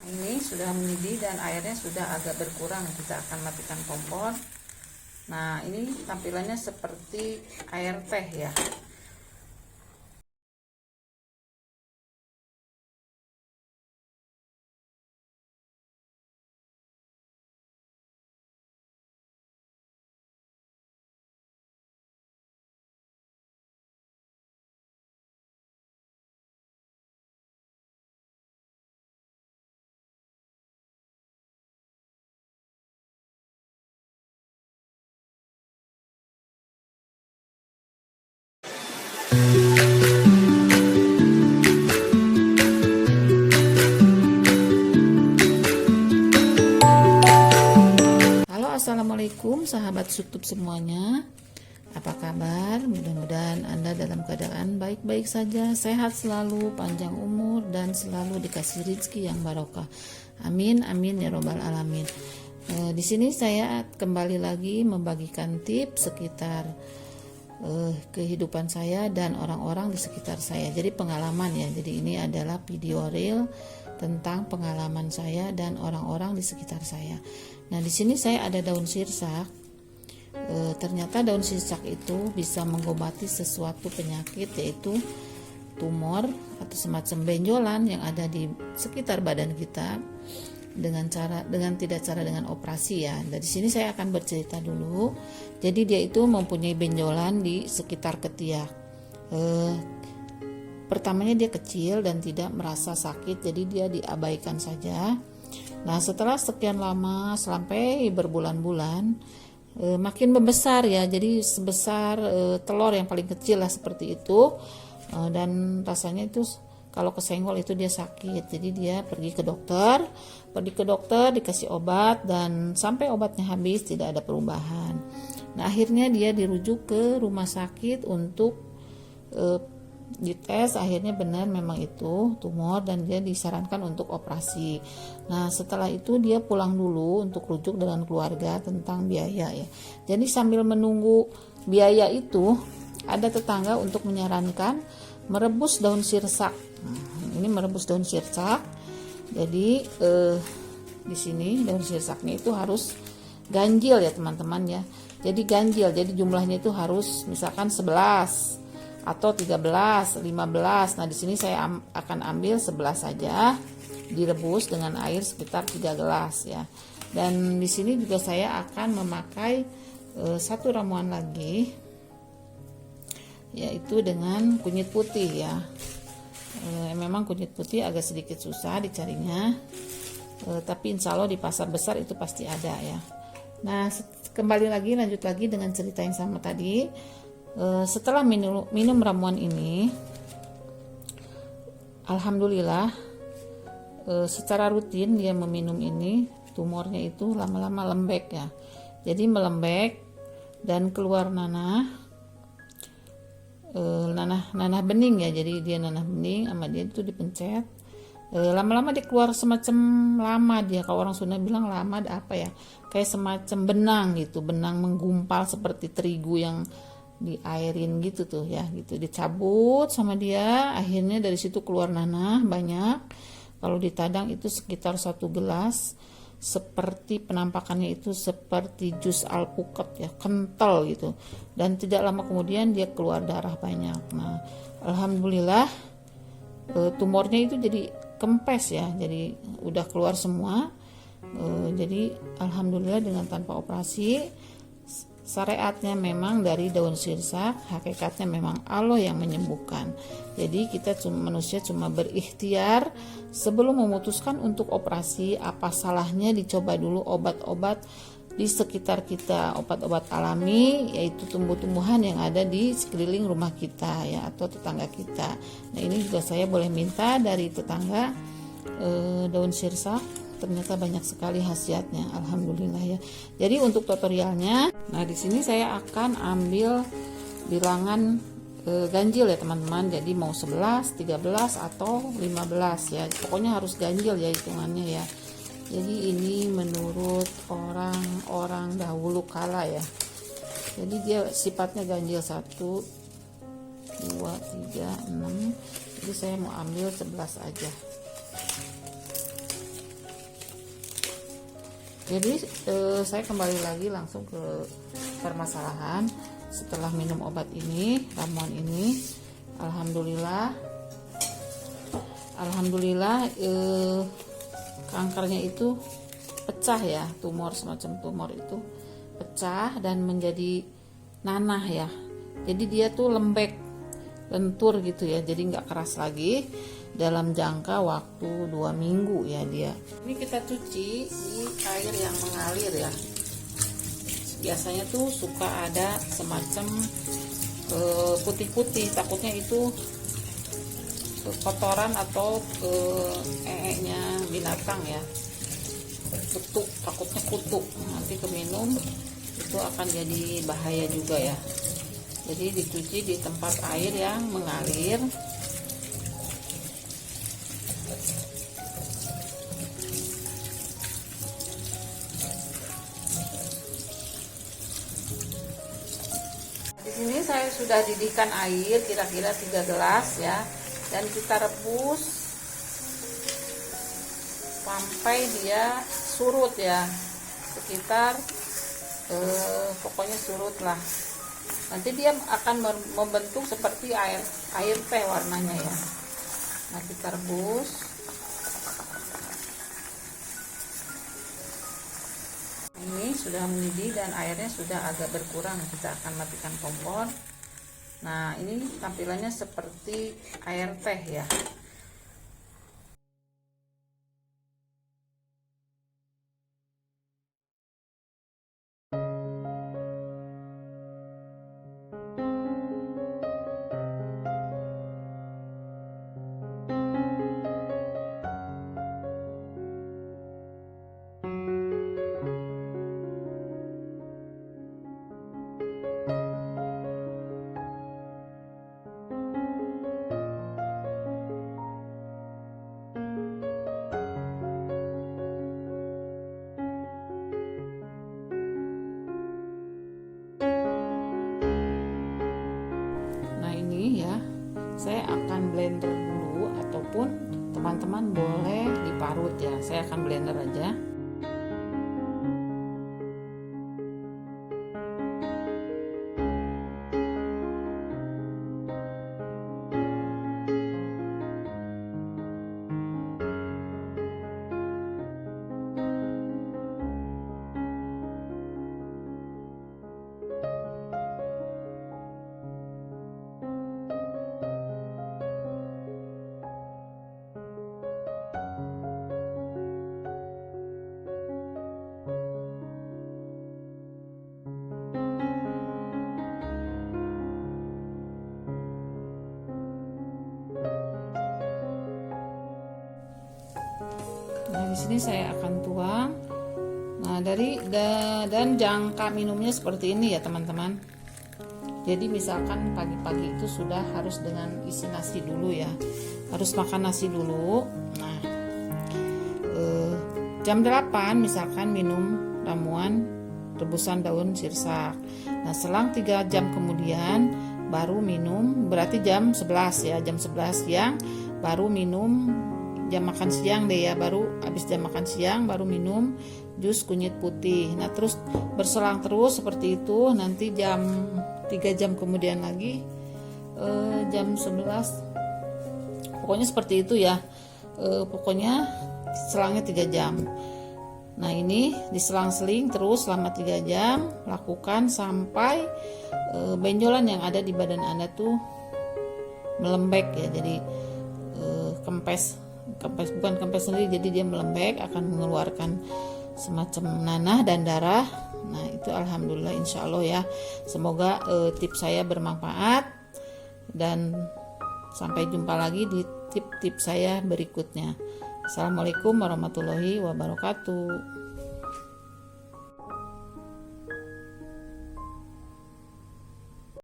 Ini sudah mendidih dan airnya sudah agak berkurang. Kita akan matikan kompor. Nah, ini tampilannya seperti air teh ya. Halo, assalamualaikum sahabat YouTube semuanya. Apa kabar? Mudah-mudahan Anda dalam keadaan baik-baik saja, sehat selalu, panjang umur, dan selalu dikasih rezeki yang barokah. Amin, amin ya robbal alamin. Di sini saya kembali lagi membagikan tips sekitar kehidupan saya dan orang-orang di sekitar saya. Jadi pengalaman ya. Jadi ini adalah video real tentang pengalaman saya dan orang-orang di sekitar saya. Nah, di sini saya ada daun sirsak. Ternyata daun sirsak itu bisa mengobati sesuatu penyakit, yaitu tumor atau semacam benjolan yang ada di sekitar badan kita dengan operasi ya. Dari sini saya akan bercerita dulu. Jadi dia itu mempunyai benjolan di sekitar ketiak. Pertamanya dia kecil dan tidak merasa sakit, jadi dia diabaikan saja. Nah, setelah sekian lama sampai berbulan-bulan makin membesar ya, jadi sebesar telur yang paling kecil lah seperti itu. Dan rasanya itu kalau kesenggol itu dia sakit, jadi dia pergi ke dokter, dikasih obat, dan sampai obatnya habis tidak ada perubahan. Nah, akhirnya dia dirujuk ke rumah sakit untuk dites, akhirnya benar memang itu tumor dan dia disarankan untuk operasi. Nah, setelah itu dia pulang dulu untuk rujuk dengan keluarga tentang biaya ya. Jadi sambil menunggu biaya itu, ada tetangga untuk menyarankan merebus daun sirsak. Ini merebus daun sirsak. Jadi di sini daun sirsaknya itu harus ganjil ya teman-teman ya. Jadi ganjil, jadi jumlahnya itu harus misalkan 11 atau 13, 15. Nah, di sini saya akan ambil 11 saja, direbus dengan air sekitar 3 gelas ya. Dan di sini juga saya akan memakai satu ramuan lagi, yaitu dengan kunyit putih ya. Memang kunyit putih agak sedikit susah dicarinya, tapi insya Allah di pasar besar itu pasti ada ya. Nah, lanjut lagi dengan cerita yang sama tadi. Setelah minum ramuan ini, alhamdulillah secara rutin dia meminum ini, tumornya itu lama-lama lembek ya. Jadi melembek dan keluar nanah bening ya. Jadi dia nanah bening, sama dia itu dipencet. Lama-lama dia keluar semacam lama dia, kalau orang Sunda bilang lama apa ya, kayak semacam benang gitu, benang menggumpal seperti terigu yang diairin gitu tuh ya, gitu dicabut sama dia, akhirnya dari situ keluar nanah banyak. Kalau ditadang itu sekitar 1 gelas, seperti penampakannya itu seperti jus alpukat ya, kental gitu, dan tidak lama kemudian dia keluar darah banyak. Nah, alhamdulillah tumornya itu jadi kempes ya, jadi udah keluar semua. Jadi alhamdulillah dengan tanpa operasi. Syariatnya memang dari daun sirsak, hakikatnya memang Allah yang menyembuhkan. Jadi kita manusia cuma berikhtiar sebelum memutuskan untuk operasi. Apa salahnya dicoba dulu obat-obat di sekitar kita, obat-obat alami, yaitu tumbuh-tumbuhan yang ada di sekeliling rumah kita ya, atau tetangga kita. Nah, ini juga saya boleh minta dari tetangga daun sirsak. Ternyata banyak sekali khasiatnya, alhamdulillah ya. Jadi untuk tutorialnya, nah di sini saya akan ambil bilangan ganjil ya teman-teman. Jadi mau 11, 13 atau 15 ya. Pokoknya harus ganjil ya hitungannya ya. Jadi ini menurut orang-orang dahulu kala ya. Jadi dia sifatnya ganjil 1, 2, 3, 6. Jadi saya mau ambil 11 aja. Jadi saya kembali lagi langsung ke permasalahan. Setelah minum obat ini, ramuan ini, alhamdulillah kankernya itu pecah ya, semacam tumor itu pecah dan menjadi nanah ya. Jadi dia tuh lembek, lentur gitu ya, jadi nggak keras lagi dalam jangka waktu 2 minggu ya dia. Ini kita cuci di air yang mengalir ya. Biasanya tuh suka ada semacam putih-putih, takutnya itu kotoran atau nya binatang ya, kutu, takutnya kutu, nanti keminum itu akan jadi bahaya juga ya. Jadi dicuci di tempat air yang mengalir. Di sini saya sudah didihkan air kira-kira 3 gelas ya, dan kita rebus sampai dia surut ya, sekitar pokoknya surut lah. Nanti dia akan membentuk seperti air teh warnanya ya. Nah, kita rebus. Ini sudah mendidih dan airnya sudah agak berkurang. Kita akan matikan kompor. Nah, ini tampilannya seperti air teh ya. Ya, saya akan blender dulu, ataupun teman-teman boleh diparut ya. Saya akan blender aja. Nah, di sini saya akan tuang. Nah, dan jangka minumnya seperti ini ya, teman-teman. Jadi misalkan pagi-pagi itu sudah harus dengan isi nasi dulu ya. Harus makan nasi dulu. Nah, jam 8 misalkan minum ramuan rebusan daun sirsak. Nah, selang 3 jam kemudian baru minum, berarti jam 11 ya, jam 11 siang baru minum, jam makan siang deh ya, baru habis jam makan siang baru minum jus kunyit putih. Nah, terus berselang terus seperti itu. Nanti jam 3 jam kemudian lagi jam 11, pokoknya seperti itu ya. Pokoknya selangnya 3 jam. Nah, ini diselang-seling terus selama 3 jam, lakukan sampai benjolan yang ada di badan Anda tuh melembek ya. Jadi bukan kempes sendiri, jadi dia melembek, akan mengeluarkan semacam nanah dan darah. Nah, itu alhamdulillah, insya Allah ya. Semoga tips saya bermanfaat, dan sampai jumpa lagi di tip-tip saya berikutnya. Assalamualaikum warahmatullahi wabarakatuh.